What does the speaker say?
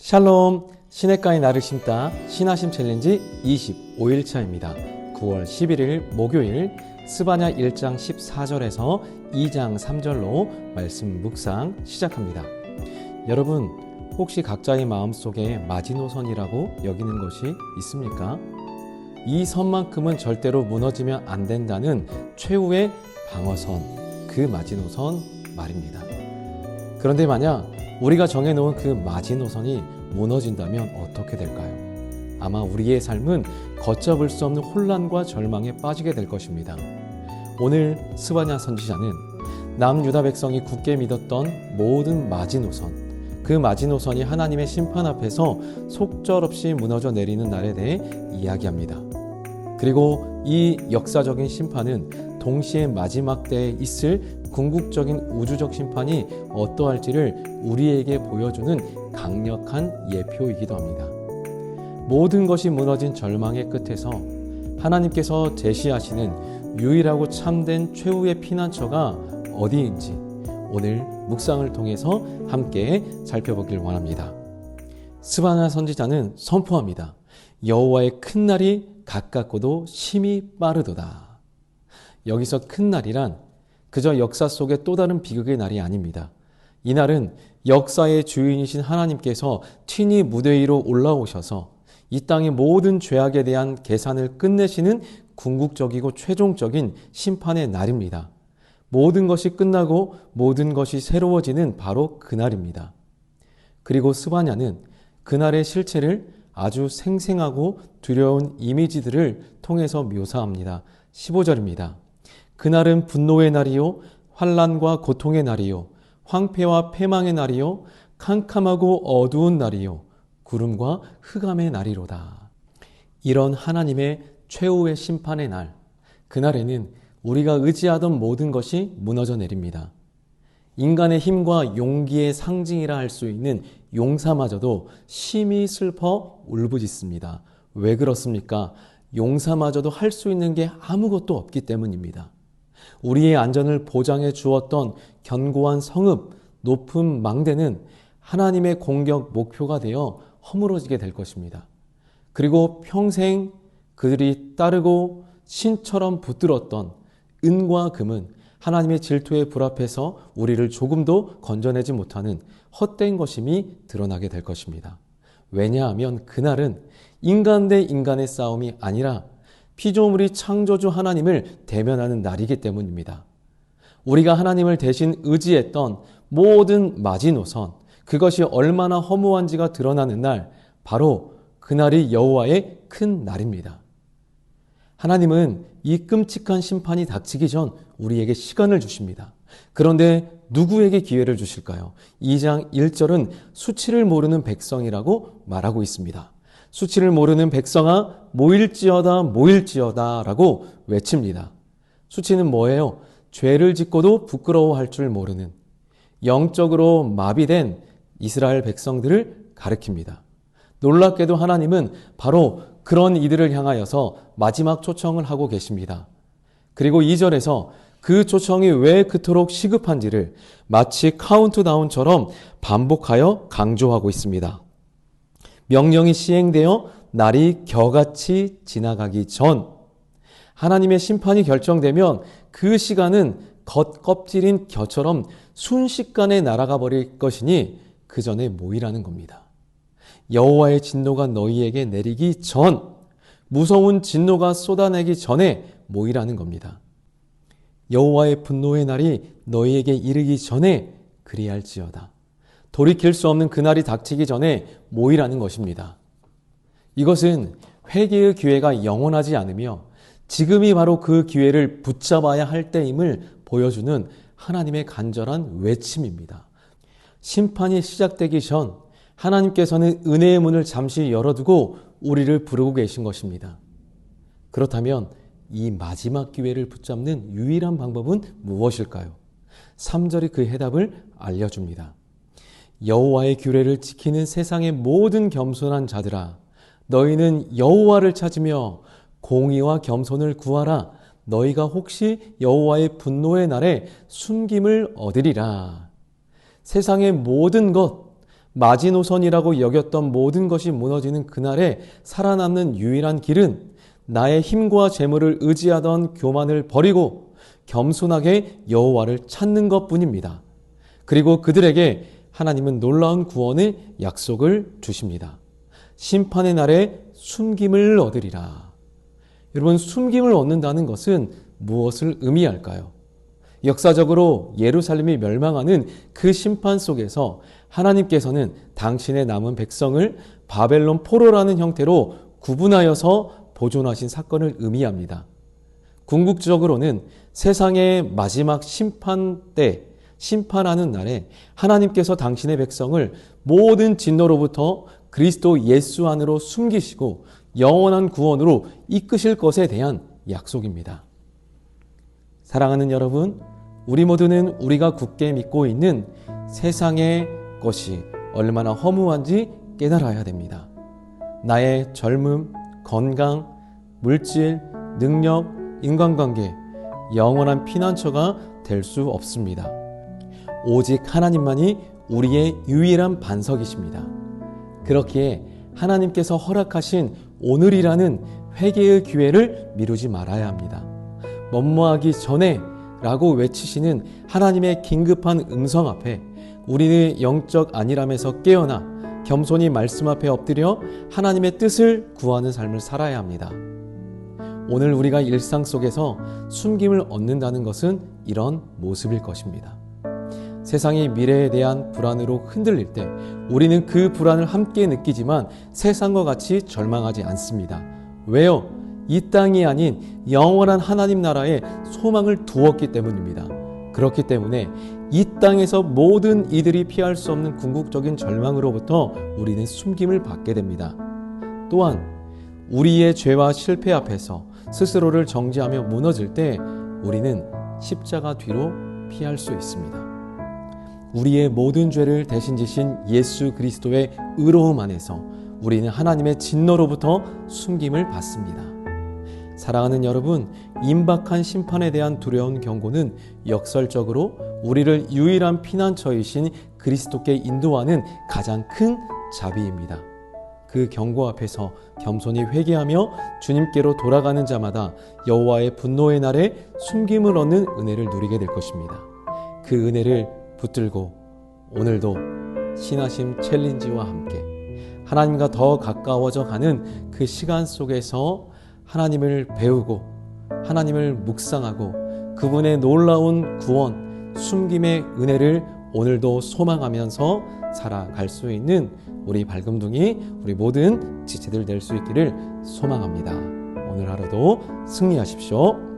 샬롬, 시냇가에 나를 심다 신하심 챌린지 25일차입니다. 9월 11일 목요일 스바냐 1장 14절에서 2장 3절로 말씀 묵상 시작합니다. 여러분, 혹시 각자의 마음속에 마지노선이라고 여기는 것이 있습니까? 이 선만큼은 절대로 무너지면 안 된다는 최후의 방어선, 그 마지노선 말입니다. 그런데 만약 우리가 정해놓은 그 마지노선이 무너진다면 어떻게 될까요? 아마 우리의 삶은 걷잡을 수 없는 혼란과 절망에 빠지게 될 것입니다. 오늘 스바냐 선지자는 남유다 백성이 굳게 믿었던 모든 마지노선, 그 마지노선이 하나님의 심판 앞에서 속절없이 무너져 내리는 날에 대해 이야기합니다. 그리고 이 역사적인 심판은 동시에 마지막 때에 있을 궁극적인 우주적 심판이 어떠할지를 우리에게 보여주는 강력한 예표이기도 합니다. 모든 것이 무너진 절망의 끝에서 하나님께서 제시하시는 유일하고 참된 최후의 피난처가 어디인지 오늘 묵상을 통해서 함께 살펴보길 원합니다. 스바냐 선지자는 선포합니다. 여호와의 큰 날이 가깝고도 심히 빠르도다. 여기서 큰 날이란 그저 역사 속의 또 다른 비극의 날이 아닙니다. 이 날은 역사의 주인이신 하나님께서 친히 무대 위로 올라오셔서 이 땅의 모든 죄악에 대한 계산을 끝내시는 궁극적이고 최종적인 심판의 날입니다. 모든 것이 끝나고 모든 것이 새로워지는 바로 그날입니다. 그리고 스바냐는 그날의 실체를 아주 생생하고 두려운 이미지들을 통해서 묘사합니다. 15절입니다. 그날은 분노의 날이요 환난과 고통의 날이요 황폐와 패망의 날이요 캄캄하고 어두운 날이요 구름과 흑암의 날이로다. 이런 하나님의 최후의 심판의 날, 그날에는 우리가 의지하던 모든 것이 무너져 내립니다. 인간의 힘과 용기의 상징이라 할 수 있는 용사마저도 심히 슬퍼 울부짖습니다. 왜 그렇습니까? 용사마저도 할 수 있는 게 아무것도 없기 때문입니다. 우리의 안전을 보장해 주었던 견고한 성읍, 높은 망대는 하나님의 공격 목표가 되어 허물어지게 될 것입니다. 그리고 평생 그들이 따르고 신처럼 붙들었던 은과 금은 하나님의 질투의 불 앞에서 우리를 조금도 건져내지 못하는 헛된 것임이 드러나게 될 것입니다. 왜냐하면 그날은 인간 대 인간의 싸움이 아니라 피조물이 창조주 하나님을 대면하는 날이기 때문입니다. 우리가 하나님을 대신 의지했던 모든 마지노선, 그것이 얼마나 허무한지가 드러나는 날, 바로 그날이 여호와의 큰 날입니다. 하나님은 이 끔찍한 심판이 닥치기 전 우리에게 시간을 주십니다. 그런데 누구에게 기회를 주실까요? 2장 1절은 수치를 모르는 백성이라고 말하고 있습니다. 수치를 모르는 백성아 모일지어다 모일지어다 라고 외칩니다. 수치는 뭐예요? 죄를 짓고도 부끄러워할 줄 모르는 영적으로 마비된 이스라엘 백성들을 가리킵니다. 놀랍게도 하나님은 바로 그런 이들을 향하여서 마지막 초청을 하고 계십니다. 그리고 2절에서 그 초청이 왜 그토록 시급한지를 마치 카운트다운처럼 반복하여 강조하고 있습니다. 명령이 시행되어 날이 겨같이 지나가기 전, 하나님의 심판이 결정되면 그 시간은 겉껍질인 겨처럼 순식간에 날아가 버릴 것이니 그 전에 모이라는 겁니다. 여호와의 진노가 너희에게 내리기 전, 무서운 진노가 쏟아내기 전에 모이라는 겁니다. 여호와의 분노의 날이 너희에게 이르기 전에 그리할지어다. 돌이킬 수 없는 그날이 닥치기 전에 모이라는 것입니다. 이것은 회개의 기회가 영원하지 않으며 지금이 바로 그 기회를 붙잡아야 할 때임을 보여주는 하나님의 간절한 외침입니다. 심판이 시작되기 전 하나님께서는 은혜의 문을 잠시 열어두고 우리를 부르고 계신 것입니다. 그렇다면 이 마지막 기회를 붙잡는 유일한 방법은 무엇일까요? 3절이 그 해답을 알려줍니다. 여호와의 규례를 지키는 세상의 모든 겸손한 자들아, 너희는 여호와를 찾으며 공의와 겸손을 구하라. 너희가 혹시 여호와의 분노의 날에 숨김을 얻으리라. 세상의 모든 것, 마지노선이라고 여겼던 모든 것이 무너지는 그날에 살아남는 유일한 길은 나의 힘과 재물을 의지하던 교만을 버리고 겸손하게 여호와를 찾는 것뿐입니다. 그리고 그들에게 하나님은 놀라운 구원의 약속을 주십니다. 심판의 날에 숨김을 얻으리라. 여러분, 숨김을 얻는다는 것은 무엇을 의미할까요? 역사적으로 예루살렘이 멸망하는 그 심판 속에서 하나님께서는 당신의 남은 백성을 바벨론 포로라는 형태로 구분하여서 보존하신 사건을 의미합니다. 궁극적으로는 세상의 마지막 심판 때, 심판하는 날에 하나님께서 당신의 백성을 모든 진노로부터 그리스도 예수 안으로 숨기시고 영원한 구원으로 이끄실 것에 대한 약속입니다. 사랑하는 여러분, 우리 모두는 우리가 굳게 믿고 있는 세상의 것이 얼마나 허무한지 깨달아야 됩니다. 나의 젊음, 건강, 물질, 능력, 인간관계, 영원한 피난처가 될 수 없습니다. 오직 하나님만이 우리의 유일한 반석이십니다. 그렇기에 하나님께서 허락하신 오늘이라는 회개의 기회를 미루지 말아야 합니다. 뭐뭐하기 전에 라고 외치시는 하나님의 긴급한 음성 앞에 우리는 영적 안일함에서 깨어나 겸손히 말씀 앞에 엎드려 하나님의 뜻을 구하는 삶을 살아야 합니다. 오늘 우리가 일상 속에서 숨김을 얻는다는 것은 이런 모습일 것입니다. 세상이 미래에 대한 불안으로 흔들릴 때 우리는 그 불안을 함께 느끼지만 세상과 같이 절망하지 않습니다. 왜요? 이 땅이 아닌 영원한 하나님 나라에 소망을 두었기 때문입니다. 그렇기 때문에 이 땅에서 모든 이들이 피할 수 없는 궁극적인 절망으로부터 우리는 숨김을 받게 됩니다. 또한 우리의 죄와 실패 앞에서 스스로를 정지하며 무너질 때 우리는 십자가 뒤로 피할 수 있습니다. 우리의 모든 죄를 대신 지신 예수 그리스도의 의로움 안에서 우리는 하나님의 진노로부터 숨김을 받습니다. 사랑하는 여러분, 임박한 심판에 대한 두려운 경고는 역설적으로 우리를 유일한 피난처이신 그리스도께 인도하는 가장 큰 자비입니다. 그 경고 앞에서 겸손히 회개하며 주님께로 돌아가는 자마다 여호와의 분노의 날에 숨김을 얻는 은혜를 누리게 될 것입니다. 그 은혜를 붙들고 오늘도 신하심 챌린지와 함께 하나님과 더 가까워져 가는 그 시간 속에서 하나님을 배우고 하나님을 묵상하고 그분의 놀라운 구원, 숨김의 은혜를 오늘도 소망하면서 살아갈 수 있는 우리 밝음둥이, 우리 모든 지체들 될 수 있기를 소망합니다. 오늘 하루도 승리하십시오.